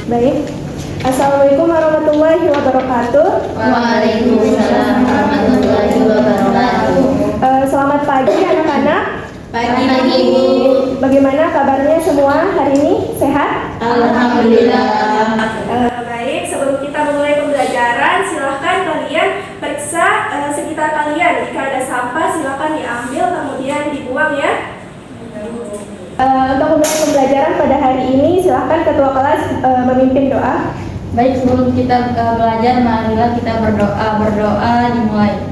Baik. Assalamualaikum warahmatullahi wabarakatuh. Waalaikumsalam warahmatullahi wabarakatuh. Selamat pagi anak-anak. Pagi Bu. Bagaimana kabarnya semua hari ini? Sehat? Alhamdulillah. Baik, sebelum kita memulai pembelajaran, silahkan kalian periksa sekitar kalian. Jika ada sampah, silahkan diambil kemudian dibuang ya. Untuk memulai pembelajaran pada hari ini, silahkan ketua kelas memimpin doa. Baik, sebelum kita belajar, marilah kita berdoa. Berdoa dimulai.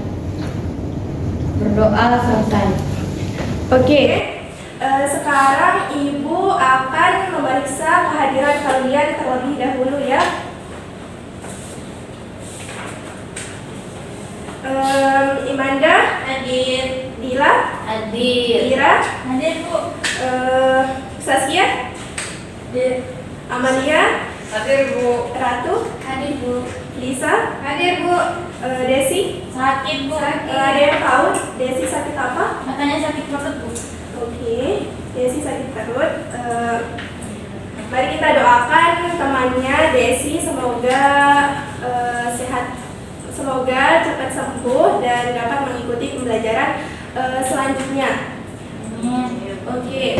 Berdoa selesai. Oke. Sekarang Ibu akan memeriksa kehadiran kalian terlebih dahulu ya. Imanda Hadir. Dila Hadir. Ira Hadir Bu. Saskia Hadir. Amalia Hadir Bu. Ratu Hadir Bu. Lisa Hadir Bu. Desi Sakit Bu. ada yang tahu Desi sakit apa? Matanya sakit banget Bu. Oke, Desi sakit perut. Mari kita doakan temannya Desi, semoga sehat, semoga cepat sembuh dan dapat mengikuti pembelajaran selanjutnya. Oke.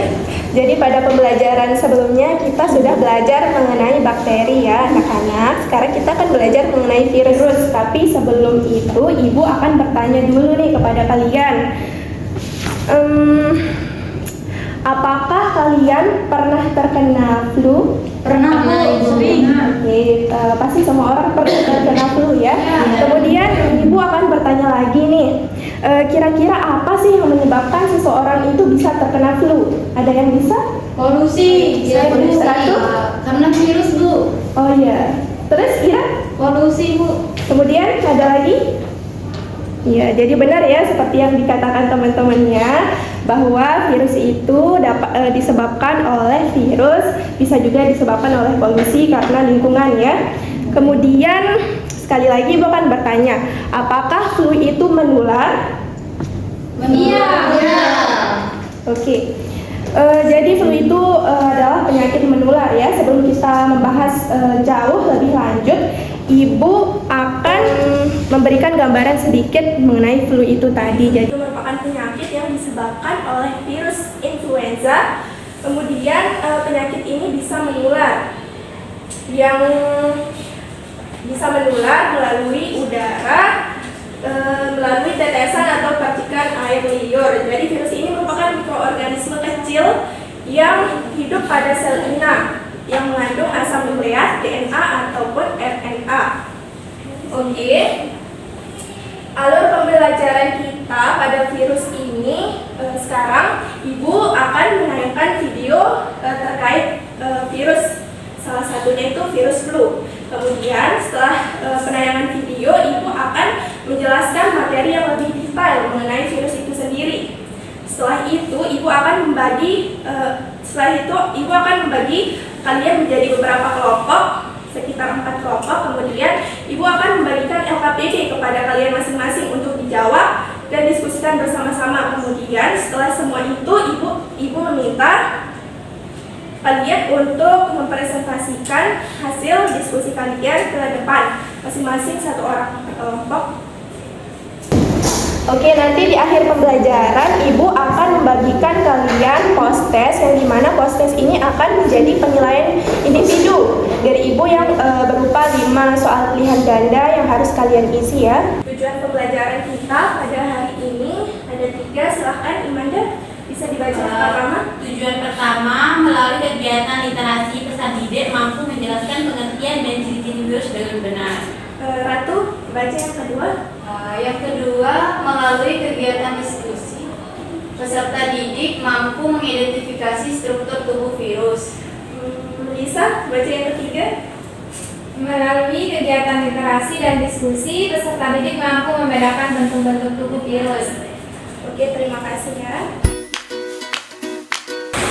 Jadi pada pembelajaran sebelumnya kita sudah belajar mengenai bakteri ya anak-anak. Sekarang kita akan belajar mengenai virus. Tapi sebelum itu Ibu akan bertanya dulu nih kepada kalian. Apakah kalian pernah terkena flu? Pernah Bu. Oke, pasti semua orang pernah terkena flu ya. Kemudian Ibu akan bertanya lagi nih, kira-kira apa sih yang menyebabkan seseorang itu bisa terkena flu? Ada yang bisa? Polusi. Ratu? Karena virus Bu. Oh iya. Terus Ira? Polusi Bu. Kemudian ada lagi? Iya, jadi benar ya seperti yang dikatakan teman-temannya bahwa virus itu dapat disebabkan oleh virus, bisa juga disebabkan oleh polusi karena lingkungan ya. Kemudian sekali lagi Ibu akan bertanya, apakah flu itu menular? Iya. Oke. Jadi flu itu adalah penyakit menular ya. Sebelum kita membahas jauh lebih lanjut, Ibu akan memberikan gambaran sedikit mengenai flu itu tadi. Jadi itu merupakan penyakit yang disebabkan oleh virus influenza. Kemudian penyakit ini bisa menular, yang bisa menular melalui udara, melalui tetesan atau percikan air liur. Jadi virus ini merupakan mikroorganisme kecil yang hidup pada sel inang yang mengandung asam nukleat, DNA ataupun RNA. Oke. Alur pembelajaran kita pada virus ini sekarang Ibu akan menayangkan video terkait virus. Salah satunya itu virus flu. Kemudian setelah penayangan video, Ibu akan menjelaskan materi yang lebih detail mengenai virus itu sendiri. Setelah itu Ibu akan membagi kalian menjadi beberapa kelompok, sekitar 4 kelompok. Kemudian Ibu akan membagikan LKPD kepada kalian masing-masing untuk dijawab dan diskusikan bersama-sama. Kemudian setelah semua itu Ibu meminta kalian untuk mempresentasikan hasil diskusi kalian ke depan, masing-masing 1 orang per kelompok. Oke, nanti di akhir pembelajaran Ibu akan membagikan kalian post-test, yang dimana post-test ini akan menjadi penilaian individu dari Ibu yang berupa 5 soal pilihan ganda yang harus kalian isi ya. Tujuan pembelajaran kita pada hari ini ada 3, silahkan Imanda bisa dibaca pertama. Tujuan pertama, melalui kegiatan literasi pesan didik mampu menjelaskan pengertian dan ciri-ciri virus dengan benar. Ratu, baca yang kedua. Yang kedua, melalui kegiatan diskusi peserta didik mampu mengidentifikasi struktur tubuh virus. Lisa, baca yang ketiga. Melalui kegiatan literasi dan diskusi, peserta didik mampu membedakan bentuk-bentuk tubuh virus. Oke, terima kasih ya.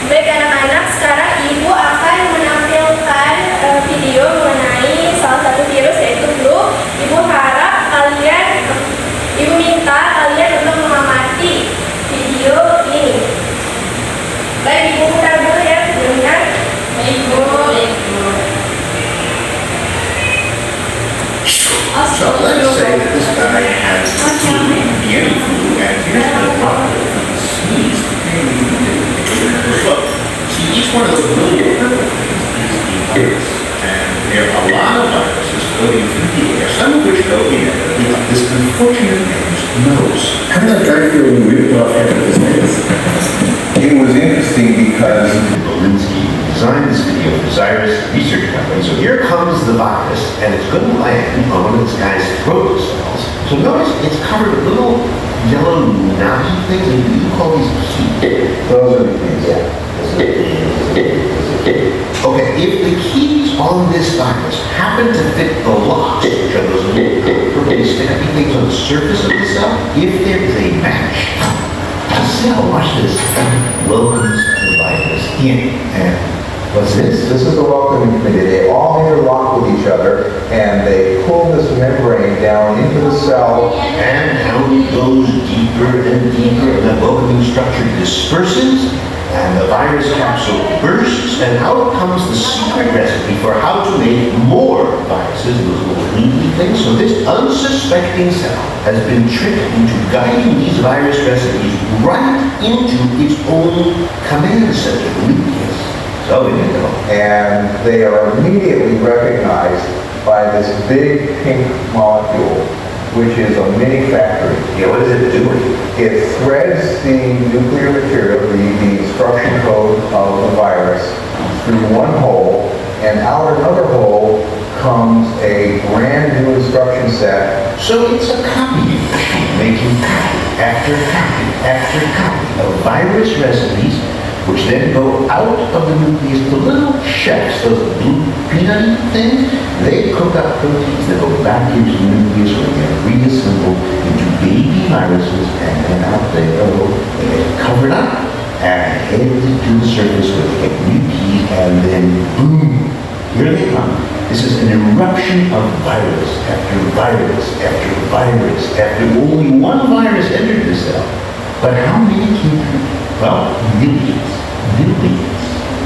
Baik anak-anak, sekarang Ibu akan menampilkan video mengenai salah satu virus yaitu flu. Ibu minta kalian untuk mengamati video ini. Baik, Ibu putar dulu ya videonya. Baik Bu. one of those really perfect things. And there are a lot of viruses floating through the air, some of which go inevitably up this unfortunate man's nose. How did that guy feel when we brought him to his face? It was interesting because Belinsky designed this video for Xyrus Research Company. So here comes the virus, and it's going to land on one of this guy's throat cells. So notice it's covered with little yellow knotty things, and you call these keys. those are the things. Okay, if the keys on this virus happen to fit the locks, which are those little sticky things on the surface of the cell, if there is a match, the cell, watch this, welcomes the virus in. And what's this? This is the welcoming committee. They all interlock with each other and they pull this membrane down into the cell. And down it goes deeper and deeper, and that welcoming structure disperses, and the virus capsule bursts, and out comes the secret recipe for how to make more viruses, those little cleanly things. So this unsuspecting cell has been tricked into guiding these virus recipes right into its own command center, the nucleus. So there you go. And they are immediately recognized by this big pink molecule, which is a mini factory. Yeah, what is it doing? It threads the nuclear material, the instruction code of the virus, through one hole, and out another hole comes a brand new instruction set. So it's a copying machine, making copy after copy after copy of virus recipes, which then go out of the nucleus to little chefs, those blue peanut things. They cook up proteins that go back into the nucleus where they are reassembled into baby viruses, and then out they go. They get covered up and headed to the surface where they get new keys, and then boom, here they come. This is an eruption of virus after virus after virus after only one virus entered the cell. But how many came through? Well, millions.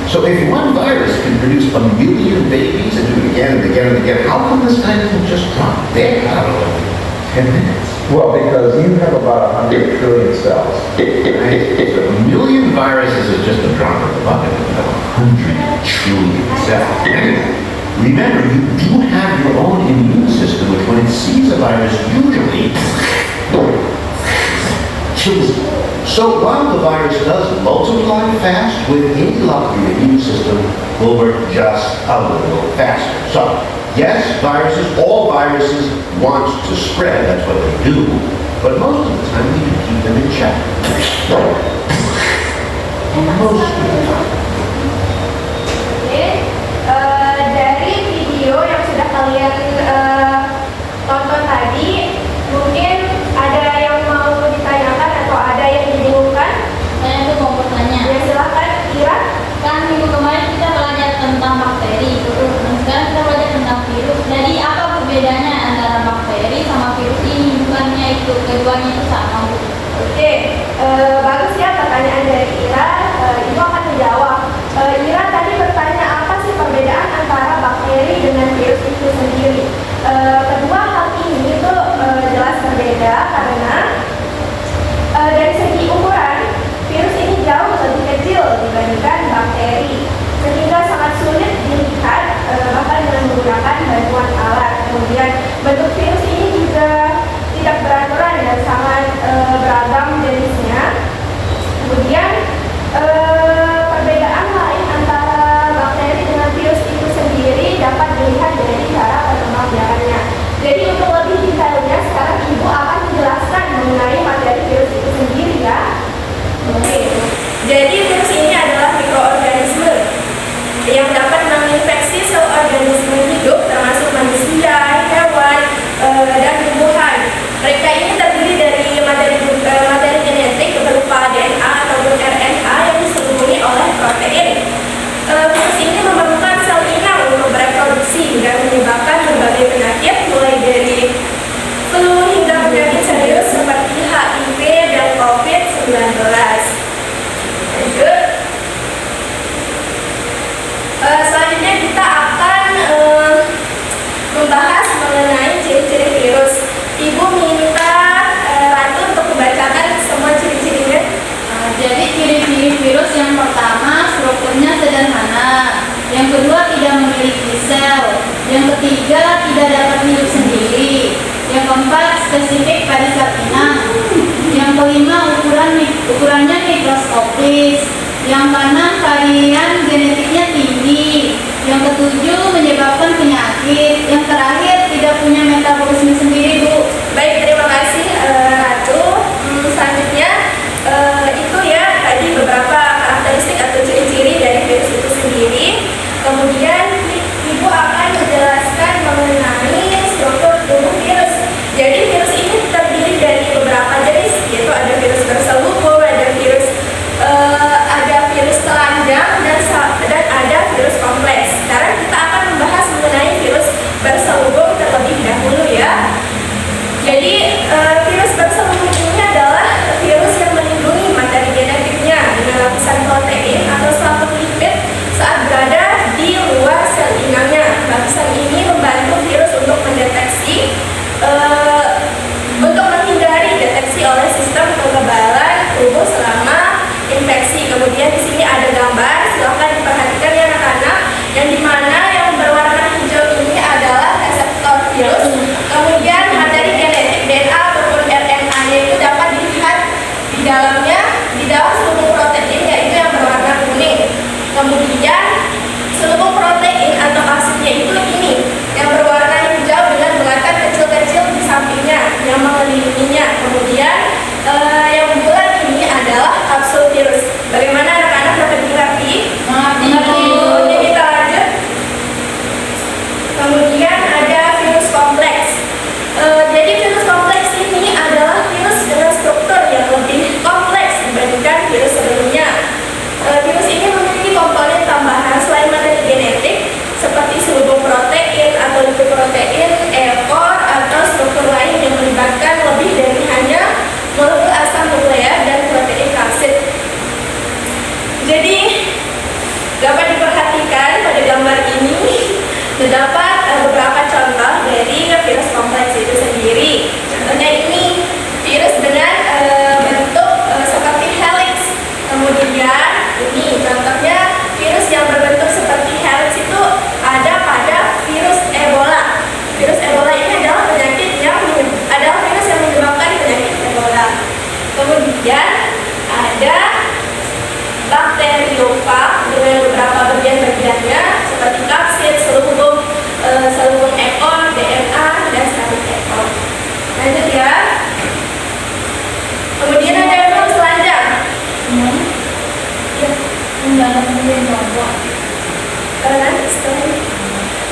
So if one virus can produce a million babies and do it again and again and again, how come this guy doesn't just drop dead, I don't know, 10 minutes? Well, because you have about 100 trillion cells. Right? So a million viruses is just a drop in the bucket of 100 trillion cells. Remember, you do have your own immune system, which when it sees a virus usually kills it. So while the virus does multiply fast, with any luck, your immune system will work just a little faster. So, yes, viruses, all viruses want to spread, that's what they do, but most of the time we can keep them in check. Most of the time. Oke, dari video yang sudah kalian tonton tadi, mungkin ada yang mau ditanyakan atau ada yang dibingungkan? Saya tuh mau bertanya. Ya silahkan, Ira. Kan minggu kemarin kita belajar tentang bakteri, dan sekarang kita belajar tentang virus. Jadi apa perbedaannya antara bakteri sama virus ini? Bukannya itu keduanya itu sama? Oke, bagus ya pertanyaan dari Ira. Ibu akan menjawab. Ira tadi bertanya apa sih perbedaan antara bakteri dengan virus itu sendiri. Kedua hal ini itu jelas berbeda karena dari segi ukuran virus ini jauh lebih kecil dibandingkan bakteri, sehingga sangat sulit dilihat bahkan dengan menggunakan bantuan alat. Kemudian bentuk virus ini juga tidak beraturan dan sangat beragam jenisnya. Kemudian perbedaan lain antara bakteri dengan virus itu sendiri dapat dilihat dari cara perkembangbiakannya.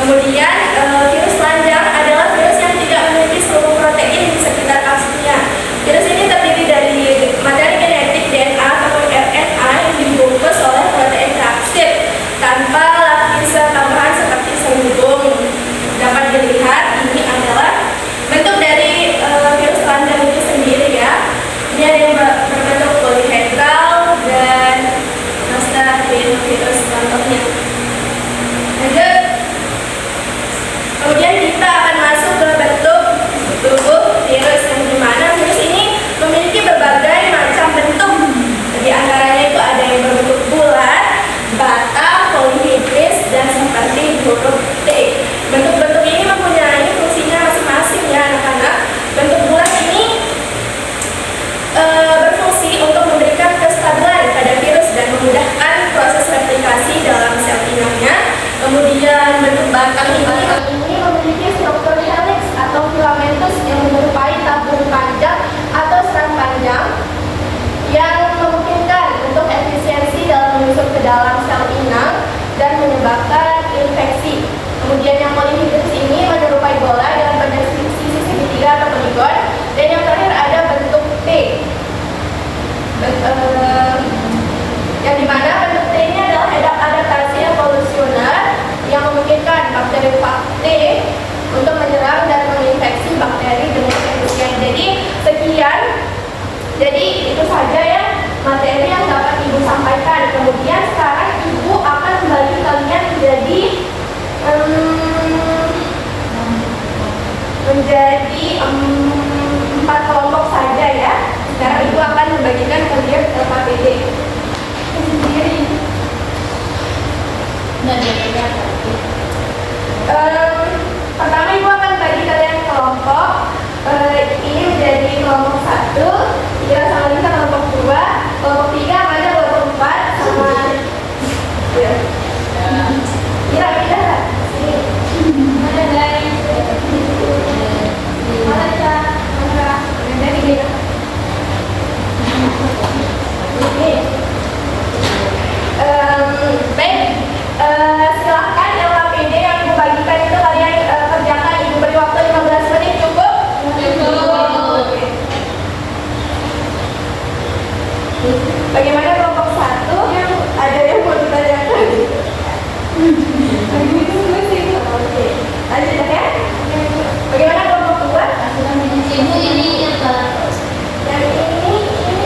Kemudian virus telanjang adalah virus yang tidak memiliki seluruh protein di sekitar kapsidnya. Virus ini terdiri dari materi genetik DNA atau RNA yang dibungkus oleh protein kapsid tanpa lapisan tambahan seperti selubung. Dapat dilihat ini adalah bentuk dari virus telanjang itu sendiri ya. Ini ada yang berbentuk polihedral dan virus contohnya. Lanjut. Kemudian kita akan masuk ke bentuk tubuh virus yang dimana virus ini memiliki berbagai macam bentuk. Di antaranya itu ada yang berbentuk bulat, bata, polihedris, dan seperti huruf T. Bentuk-bentuk ini mempunyai fungsinya masing-masing ya anak-anak. Bentuk bulat ini berfungsi untuk memberikan kestabilan pada virus dan memudahkan proses replikasi dalam sel inangnya. Kemudian bentuk batang ini memiliki struktur helix atau filamentus yang menyerupai tabung panjang atau serang panjang yang memungkinkan untuk efisiensi dalam menyusup ke dalam sel inang dan menyebabkan infeksi. Kemudian yang polihedris ini menyerupai bola dengan pada sisi segitiga atau poligon. Dan yang terakhir ada bentuk T, yang dimana bentuk T ini adalah adaptasi evolusioner yang memungkinkan bakteri T untuk menyerang dan menginfeksi bakteri dengan efisien. Jadi itu saja ya materi yang dapat Ibu sampaikan. Kemudian sekarang Ibu akan membagi kalian menjadi 4 kelompok saja ya. Sekarang Ibu akan membagikan kalian ke KPD sendiri. Pertama Ibu akan bagi kalian kelompok. Ini menjadi kelompok 1, Ira sama Lisa kelompok 2, kelompok 3 mana kelompok 4 sama ya. Ira pindah sini. Mana dari mana Lisa? Mana dari Ira? Baik, silahkan LKPD yang Ibu bagikan itu kalian kerjakan. Ibu beri waktu 15 menit cukup? Oke. Bagaimana kelompok 1 yang ada yang mau ditanyakan? Oke, lanjut ya. Bagaimana kelompok 2? Ibu ini Yang ini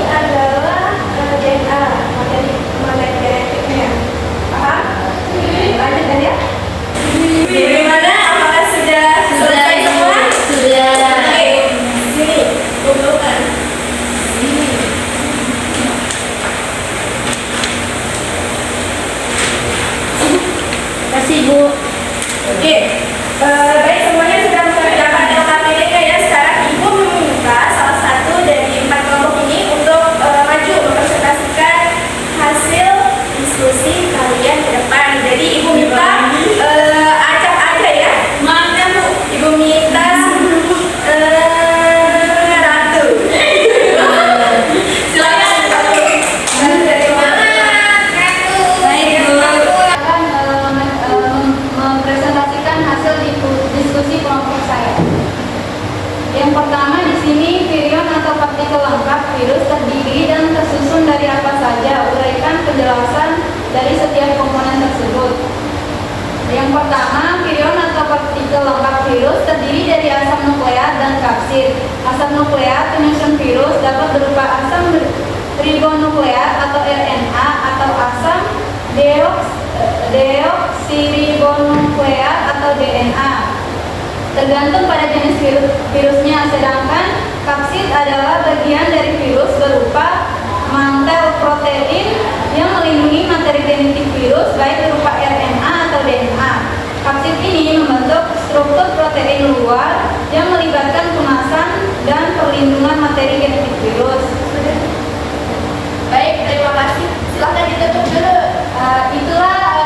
adalah DNA, materi genetiknya. Paham? Lanjutkan ya. Bagaimana? Apakah sudah selesai semua? Sudah. Oke, sini kumpulkan. Kasih Bu. Oke, baik semuanya sudah mengerjakan LKPD-nya ya. Sekarang Ibu meminta salah satu dari 4 kelompok ini untuk maju mempresentasikan hasil diskusi kalian ke depan. Jadi Ibu minta acak aja ya. Mana Bu? Ibu minta Ratu. Silakan Ratu. Dari mana? Baik Bu. Akan mempresentasikan hasil diskusi kelompok saya. Yang pertama di sini virion atau partikel lengkap virus terdiri dan tersusun dari apa saja. Uraikan penjelasan dari setiap komponen tersebut. Yang pertama, virion atau partikel lengkap virus terdiri dari asam nukleat dan kapsid. Asam nukleat penyusun virus dapat berupa asam ribonukleat atau RNA atau asam deoksiribonukleat atau DNA. Tergantung pada jenis virusnya, sedangkan kapsid adalah bagian dari virus berupa mantel protein yang melindungi materi genetik virus baik berupa RNA atau DNA. Kapsid ini membentuk struktur protein luar yang melibatkan kemasan dan perlindungan materi genetik virus. Baik, terima kasih. Silahkan ditutup dulu. Itulah